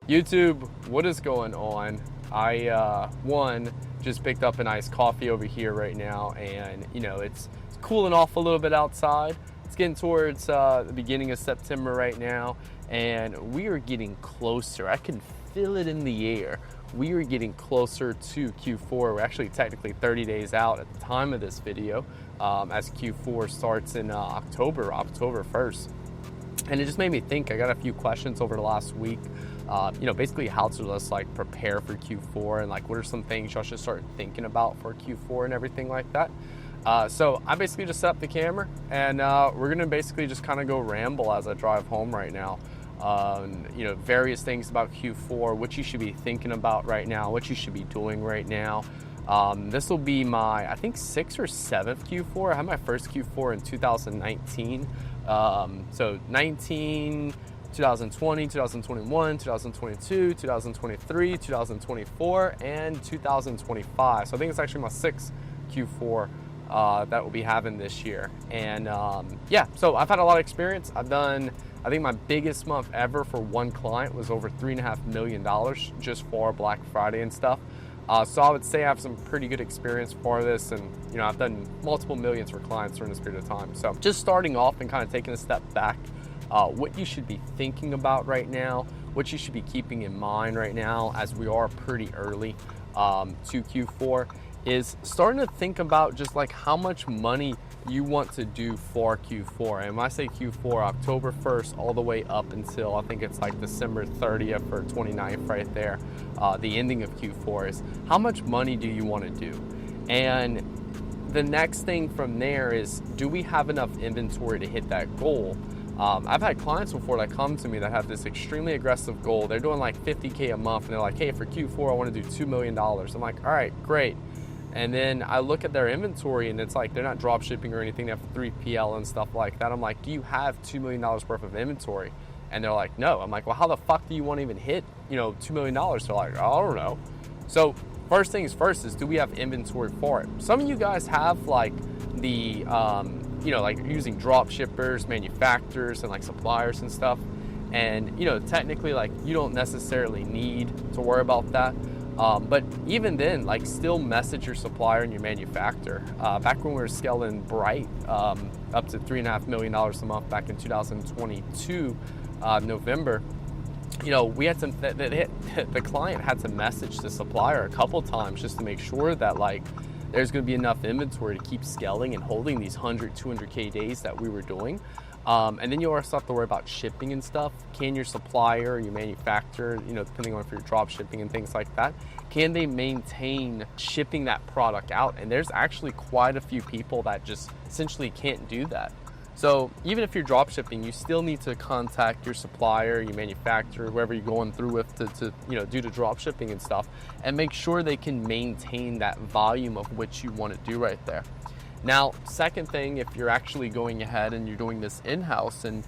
YouTube, what is going on? I just picked up an iced coffee over here right now, and it's cooling off a little bit outside. It's getting towards the beginning of September right now, and we are getting closer. I can feel it in the air. We are getting closer to Q4. We're actually technically 30 days out at the time of this video, as Q4 starts in October 1st. And it just made me think. I got a few questions over the last week, basically how to just like prepare for Q4 and like what are some things y'all should start thinking about for Q4 and everything like that. So I basically just set up the camera, and we're gonna basically just kind of go ramble as I drive home right now. Various things about Q4, what you should be thinking about right now, what you should be doing right now. This will be my, I think, 6th or 7th Q4. I had my first Q4 in 2019. So 19, 2020, 2021, 2022, 2023, 2024, and 2025. So I think it's actually my 6th Q4 that we'll be having this year. And so I've had a lot of experience. I've done, I think my biggest month ever for one client was over $3.5 million just for Black Friday and stuff. So I would say I have some pretty good experience for this, and I've done multiple millions for clients during this period of time. So just starting off and kind of taking a step back, what you should be thinking about right now, what you should be keeping in mind right now as we are pretty early to Q4, is starting to think about just like how much money you want to do for Q4. And when I say Q4, October 1st all the way up until I think it's like December 30th or 29th right there, the ending of Q4, is how much money do you want to do? And the next thing from there is, do we have enough inventory to hit that goal? I've had clients before that come to me that have this extremely aggressive goal. They're doing like 50K a month, and they're like, hey, for Q4 I want to do $2 million. I'm like, all right, great. And then I look at their inventory, and it's like they're not drop shipping or anything. They have 3PL and stuff like that. I'm like, do you have $2 million worth of inventory? And they're like, no. I'm like, well, how the fuck do you want to even hit, $2 million? They're like, I don't know. So first things first is, do we have inventory for it? Some of you guys have like the, like using drop shippers, manufacturers, and like suppliers and stuff. And, technically, like, you don't necessarily need to worry about that. But even then, like, still message your supplier and your manufacturer. Back when we were scaling Bright up to $3.5 million a month back in 2022, November, we had the client had to message the supplier a couple times just to make sure that like there's going to be enough inventory to keep scaling and holding these 100, 200K days that we were doing. And then you also have to worry about shipping and stuff. Can your supplier or your manufacturer, depending on if you're drop shipping and things like that, can they maintain shipping that product out? And there's actually quite a few people that just essentially can't do that. So even if you're drop shipping, you still need to contact your supplier, your manufacturer, whoever you're going through with to do the drop shipping and stuff, and make sure they can maintain that volume of which you want to do right there. Now, second thing, if you're actually going ahead and you're doing this in-house, and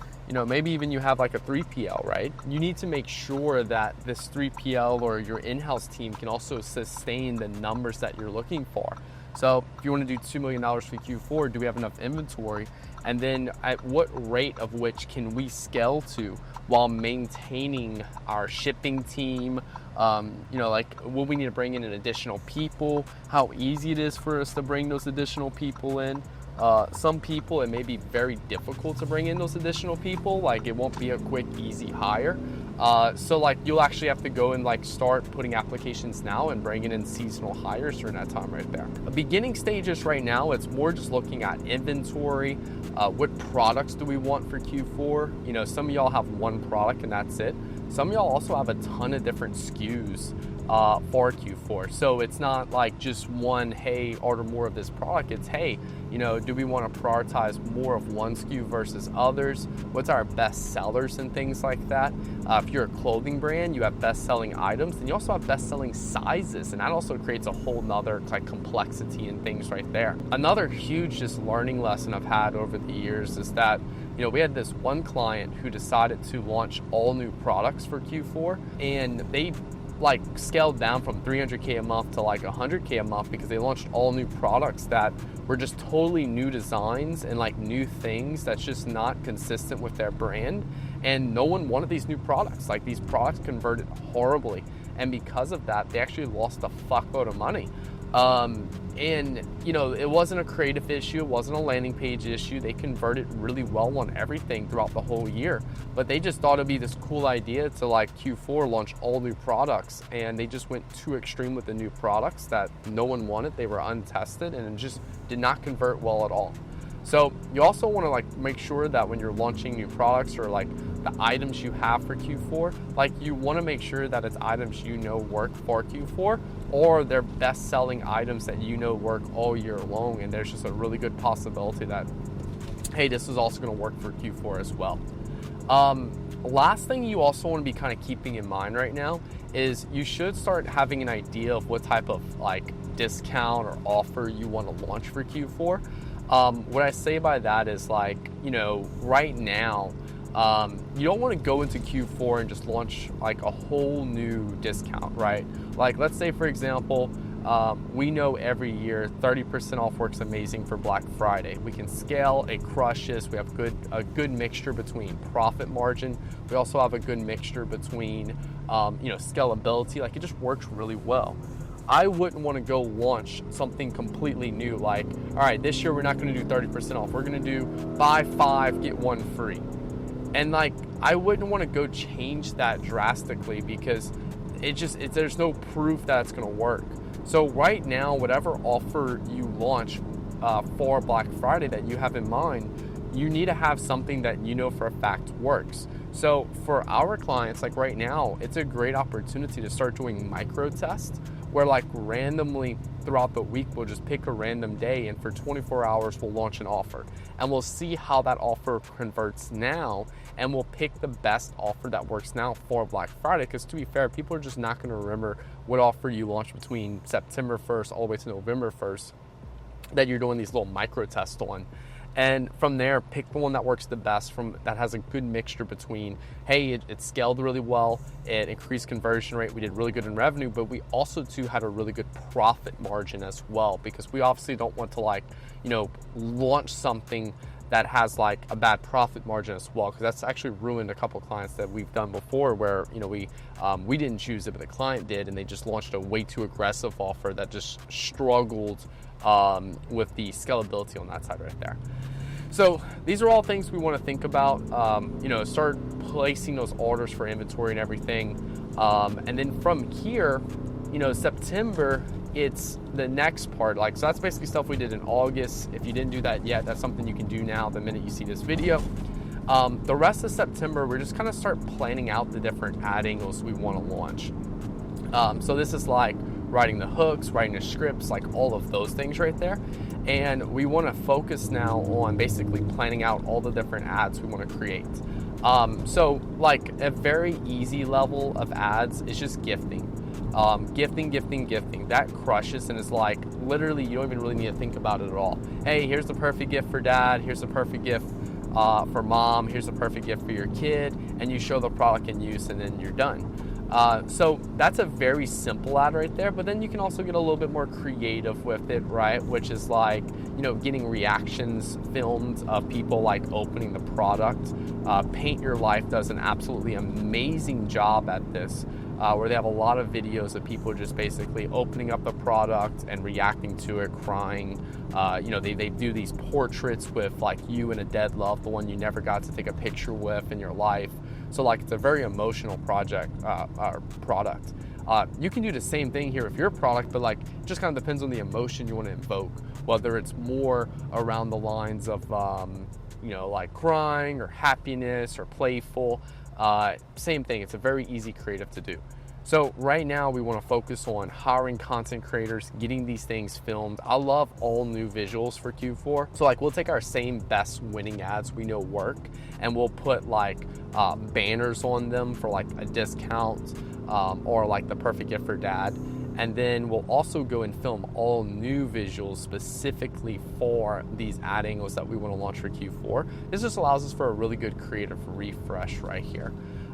maybe even you have like a 3PL, right? You need to make sure that this 3PL or your in-house team can also sustain the numbers that you're looking for. So if you want to do $2 million for Q4, do we have enough inventory? And then at what rate of which can we scale to while maintaining our shipping team? Like, will we need to bring in an additional people? How easy it is for us to bring those additional people in? Some people, it may be very difficult to bring in those additional people. Like, it won't be a quick, easy hire. So like, you'll actually have to go and like start putting applications now and bringing in seasonal hires during that time right there. The beginning stages right now, it's more just looking at inventory. What products do we want for Q4? Some of y'all have one product and that's it. Some of y'all also have a ton of different SKUs for Q4. So it's not like just one, hey, order more of this product. It's, hey, do we want to prioritize more of one SKU versus others? What's our best sellers and things like that? If you're a clothing brand, you have best-selling items, and you also have best-selling sizes, and that also creates a whole nother like complexity and things right there. Another huge just learning lesson I've had over the years is that we had this one client who decided to launch all new products for Q4, and they like scaled down from 300K a month to like 100K a month because they launched all new products that were just totally new designs and like new things that's just not consistent with their brand. And no one wanted these new products. Like, these products converted horribly. And because of that, they actually lost a fuckload of money. And you know, it wasn't a creative issue, it wasn't a landing page issue. They converted really well on everything throughout the whole year, but they just thought it'd be this cool idea to like Q4 launch all new products, and they just went too extreme with the new products that no one wanted. They were untested and it just did not convert well at all. So you also want to like make sure that when you're launching new products or like the items you have for Q4, like you want to make sure that it's items you know work for Q4, or they're best selling items that you know work all year long, and there's just a really good possibility that, hey, this is also going to work for Q4 as well. Last thing you also want to be kind of keeping in mind right now is you should start having an idea of what type of like discount or offer you want to launch for Q4. What I say by that is, like, you know, right now, you don't want to go into Q4 and just launch like a whole new discount, right? Like, let's say, for example, we know every year 30% off works amazing for Black Friday. We can scale, it crushes. We have a good mixture between profit margin. We also have a good mixture between, you know, scalability. Like, it just works really well. I wouldn't want to go launch something completely new, like, all right, this year we're not going to do 30% off. We're going to do buy 5, get 1 free. And like, I wouldn't want to go change that drastically because there's no proof that it's going to work. So right now, whatever offer you launch for Black Friday that you have in mind, you need to have something that you know for a fact works. So for our clients, like right now, it's a great opportunity to start doing micro tests, where like randomly throughout the week, we'll just pick a random day, and for 24 hours, we'll launch an offer. And we'll see how that offer converts now, and we'll pick the best offer that works now for Black Friday. Because to be fair, people are just not going to remember what offer you launched between September 1st all the way to November 1st that you're doing these little micro tests on. And from there, pick the one that works the best, that has a good mixture between, hey, it scaled really well, it increased conversion rate, we did really good in revenue, but we also too had a really good profit margin as well, because we obviously don't want to, like, you know, launch something that has like a bad profit margin as well, because that's actually ruined a couple clients that we've done before, where, you know, we didn't choose it, but the client did, and they just launched a way too aggressive offer that just struggled with the scalability on that side right there. So these are all things we want to think about. You know, start placing those orders for inventory and everything, and then from here, you know, September, it's the next part. Like, so that's basically stuff we did in August. If you didn't do that yet, that's something you can do now the minute you see this video. The rest of September, we're just kind of start planning out the different ad angles we want to launch. So this is like writing the hooks, writing the scripts, like all of those things right there. And we want to focus now on basically planning out all the different ads we want to create. So like a very easy level of ads is just gifting. Gifting. That crushes, and it's like literally you don't even really need to think about it at all. Hey, here's the perfect gift for dad. Here's the perfect gift for mom. Here's the perfect gift for your kid. And you show the product in use, and then you're done. So that's a very simple ad right there, but then you can also get a little bit more creative with it, right? Which is like, you know, getting reactions filmed of people like opening the product. Paint Your Life does an absolutely amazing job at this, where they have a lot of videos of people just basically opening up the product and reacting to it, crying. You know, they do these portraits with like you and a dead loved one you never got to take a picture with in your life. So like, it's a very emotional product. You can do the same thing here with your product, but like, it just kind of depends on the emotion you want to invoke, whether it's more around the lines of, you know, like crying or happiness or playful. Same thing. It's a very easy creative to do. So right now we want to focus on hiring content creators, getting these things filmed. I love all new visuals for Q4. So like, we'll take our same best winning ads we know work, and we'll put like banners on them for like a discount, or like the perfect gift for dad. And then we'll also go and film all new visuals specifically for these ad angles that we want to launch for Q4. This just allows us for a really good creative refresh right here.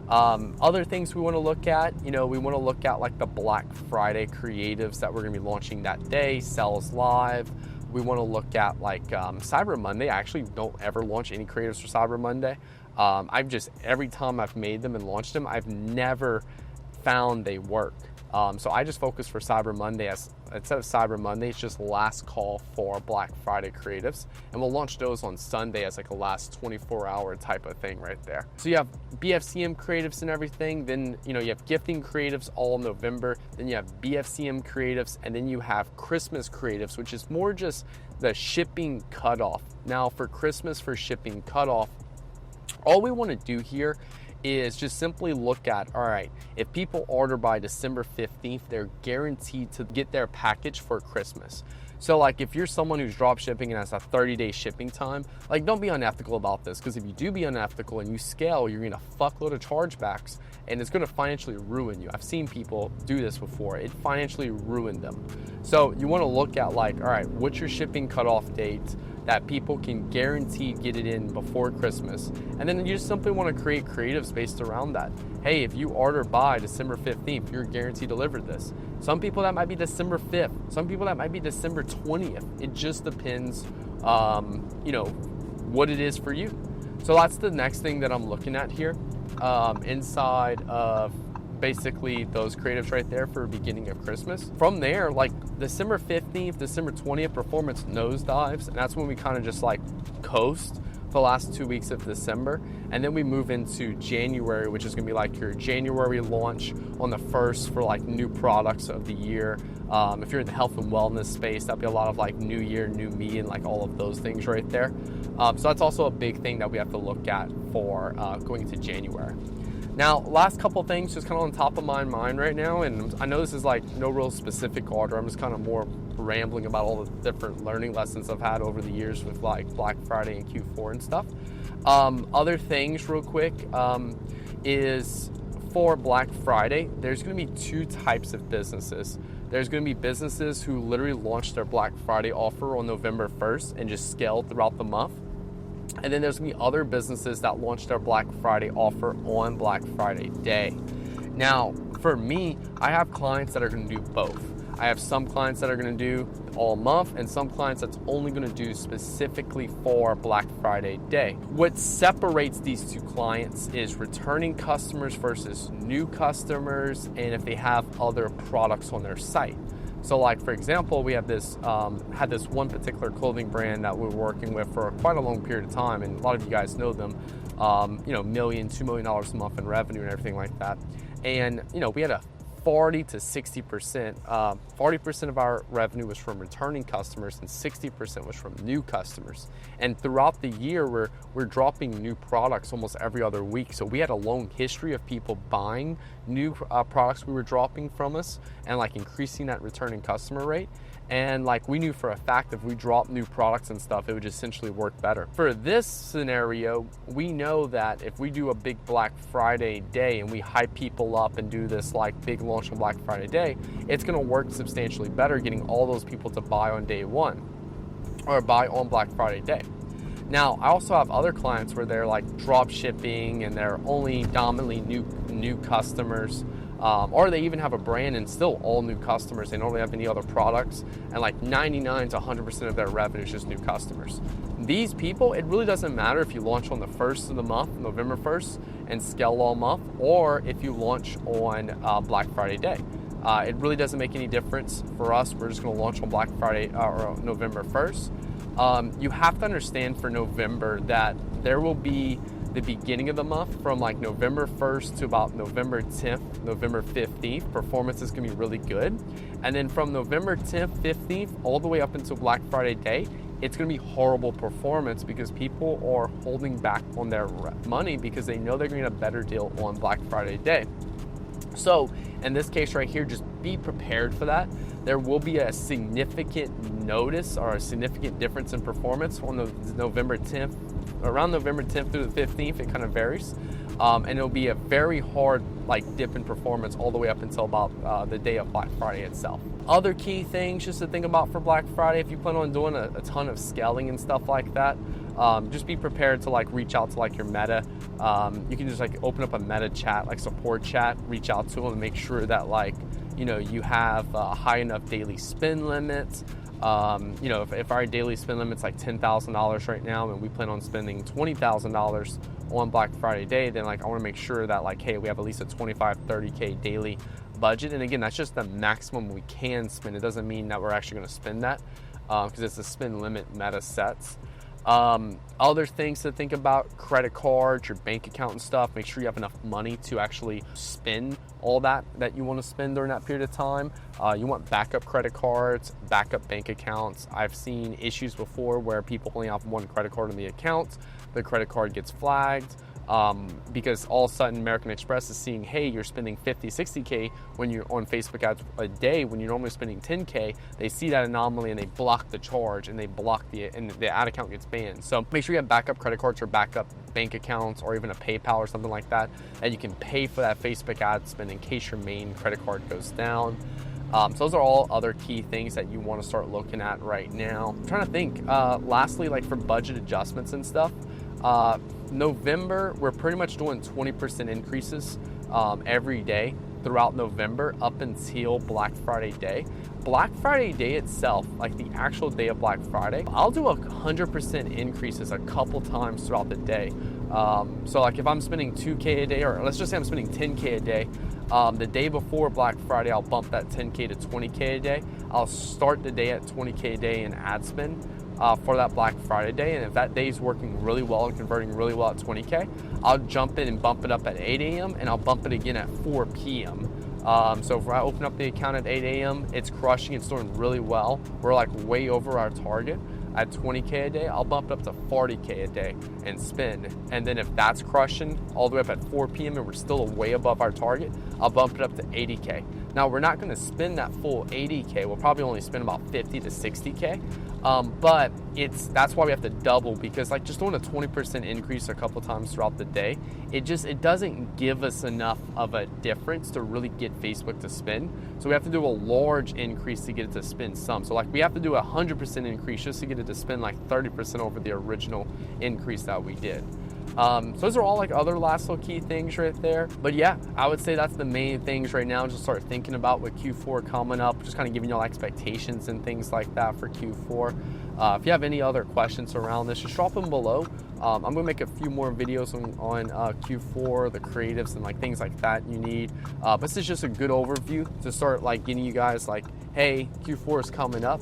Other things we want to look at, we want to look at like the Black Friday creatives that we're going to be launching that day, sales live. We want to look at like Cyber Monday. I actually don't ever launch any creatives for Cyber Monday. Every time I've made them and launched them, I've never found they work. So I just focus for Cyber Monday instead of Cyber Monday, it's just last call for Black Friday creatives. And we'll launch those on Sunday as like a last 24-hour type of thing right there. So you have BFCM creatives and everything. Then, you have gifting creatives all November. Then you have BFCM creatives. And then you have Christmas creatives, which is more just the shipping cutoff. Now for Christmas, for shipping cutoff, all we want to do here is just simply look at, all right, if people order by December 15th, they're guaranteed to get their package for Christmas. So like if you're someone who's drop shipping and has a 30-day shipping time, like don't be unethical about this, because if you do be unethical and you scale, you're gonna fuckload of chargebacks and it's gonna financially ruin you. I've seen people do this before. It financially ruined them. So you wanna look at like, all right, what's your shipping cutoff date that people can guaranteed get it in before Christmas? And then you just simply want to create creatives based around that. Hey, if you order by December 15th, you're guaranteed delivered this. Some people that might be December 5th. Some people that might be December 20th. It just depends, what it is for you. So that's the next thing that I'm looking at here inside of basically those creatives right there for beginning of Christmas. From there, like December 15th, December 20th, performance nosedives, and that's when we kind of just like coast for the last 2 weeks of December. And then we move into January, which is gonna be like your January launch on the 1st for like new products of the year. If you're in the health and wellness space, that'll be a lot of like new year, new me, and like all of those things right there. So that's also a big thing that we have to look at for going into January. Now, last couple things just kind of on top of my mind right now, and I know this is like no real specific order. I'm just kind of more rambling about all the different learning lessons I've had over the years with like Black Friday and Q4 and stuff. Other things real quick is for Black Friday, there's going to be two types of businesses. There's going to be businesses who literally launch their Black Friday offer on November 1st and just scale throughout the month. And then there's gonna be other businesses that launch their Black Friday offer on Black Friday day. Now, for me, I have clients that are gonna do both. I have some clients that are gonna do all month and some clients that's only gonna do specifically for Black Friday day. What separates these two clients is returning customers versus new customers, and if they have other products on their site. So like, for example, we have this, had this one particular clothing brand that we were working with for quite a long period of time, and a lot of you guys know them, $1 million, $2 million a month in revenue and everything like that. And, we had a 40 to 60%, 40% of our revenue was from returning customers and 60% was from new customers. And throughout the year, we're dropping new products almost every other week. So we had a long history of people buying new products we were dropping from us and like increasing that returning customer rate. And like we knew for a fact if we dropped new products and stuff, it would essentially work better. For this scenario, we know that if we do a big Black Friday day and we hype people up and do this like big launch on Black Friday day, it's gonna work substantially better getting all those people to buy on day one or buy on Black Friday day. Now, I also have other clients where they're like drop shipping and they're only dominantly new customers. Or they even have a brand and still all new customers. They don't really have any other products, and like 99 to 100% of their revenue is just new customers. These people, it really doesn't matter if you launch on the 1st of the month, November 1st, and scale all month, or if you launch on Black Friday day. It really doesn't make any difference for us. We're just going to launch on Black Friday or November 1st. You have to understand for November that there will be the beginning of the month from like November 1st to about November 10th, November 15th, performance is gonna be really good. And then from November 10th, 15th, all the way up until Black Friday day, it's gonna be horrible performance because people are holding back on their money because they know they're gonna get a better deal on Black Friday day. So in this case right here, just be prepared for that. There will be a significant notice or a significant difference in performance on the November 10th, around November 10th through the 15th, it kind of varies. And it'll be a very hard like dip in performance all the way up until about the day of Black Friday itself. Other key things just to think about for Black Friday, if you plan on doing a ton of scaling and stuff like that, just be prepared to like reach out to like your meta. You can just like open up a meta chat, like support chat, reach out to them and make sure that like, you know, you have high enough daily spend limits. You know, if our daily spend limit's like $10,000 right now and we plan on spending $20,000 on Black Friday day, then like I want to make sure that like, hey, we have at least a 25-30K daily budget. And again, that's just the maximum we can spend. It doesn't mean that we're actually going to spend that because it's a spend limit meta sets. Other things to think about: credit cards, your bank account and stuff. Make sure you have enough money to actually spend all that you want to spend during that period of time. You want backup credit cards, backup bank accounts. I've seen issues before where people only have one credit card in the account. The credit card gets flagged because all of a sudden American Express is seeing, hey, you're spending 50, 60K when you're on Facebook ads a day when you're normally spending 10K. They see that anomaly and they block the charge and they block and the ad account gets banned. So make sure you have backup credit cards or backup bank accounts or even a PayPal or something like that, and you can pay for that Facebook ad spend in case your main credit card goes down. So those are all other key things that you want to start looking at right now. I'm trying to think, lastly, like for budget adjustments and stuff, November, we're pretty much doing 20% increases every day throughout November up until Black Friday day. Black Friday day itself, like the actual day of Black Friday, I'll do 100% increases a couple times throughout the day. So like if I'm spending 2K a day, or let's just say I'm spending 10K a day, the day before Black Friday, I'll bump that 10K to 20K a day. I'll start the day at 20K a day in ad spend for that Black Friday day. And if that day is working really well and converting really well at 20K, I'll jump in and bump it up at 8 a.m. and I'll bump it again at 4 p.m. So if I open up the account at 8 a.m., it's crushing, it's doing really well. We're like way over our target at 20K a day. I'll bump it up to 40K a day and spend. And then if that's crushing all the way up at 4 p.m. and we're still way above our target, I'll bump it up to 80K. Now we're not gonna spend that full 80K. We'll probably only spend about 50 to 60K. But that's why we have to double, because like just doing a 20% increase a couple times throughout the day, it doesn't give us enough of a difference to really get Facebook to spend. So we have to do a large increase to get it to spend some. So like we have to do a 100% increase just to get it to spend like 30% over the original increase that we did. So those are all like other last little key things right there. But yeah, I would say that's the main things right now. Just start thinking about with Q4 coming up, just kind of giving y'all expectations and things like that for Q4. If you have any other questions around this, just drop them below. I'm gonna make a few more videos on Q4, the creatives and like things like that you need. But this is just a good overview to start like getting you guys like, hey, Q4 is coming up.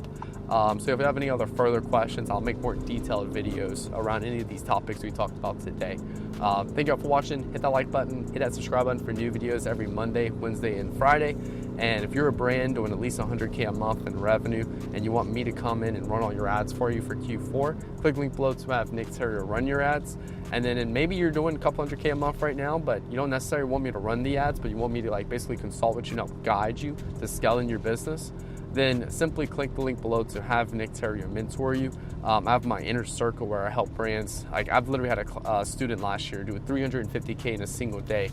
So if you have any other further questions, I'll make more detailed videos around any of these topics we talked about today. Thank you all for watching. Hit that like button, hit that subscribe button for new videos every Monday, Wednesday, and Friday. And if you're a brand doing at least 100K a month in revenue and you want me to come in and run all your ads for you for Q4, click the link below to have Nick Theriot run your ads. And then maybe you're doing a couple 100K a month right now, but you don't necessarily want me to run the ads, but you want me to like basically consult with you and help guide you to scaling your business. Then simply click the link below to have Nick Theriot mentor you. I have my inner circle where I help brands. Like I've literally had a student last year do 350K in a single day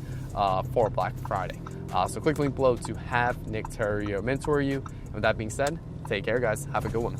for Black Friday. So click the link below to have Nick Theriot mentor you. And with that being said, take care, guys. Have a good one.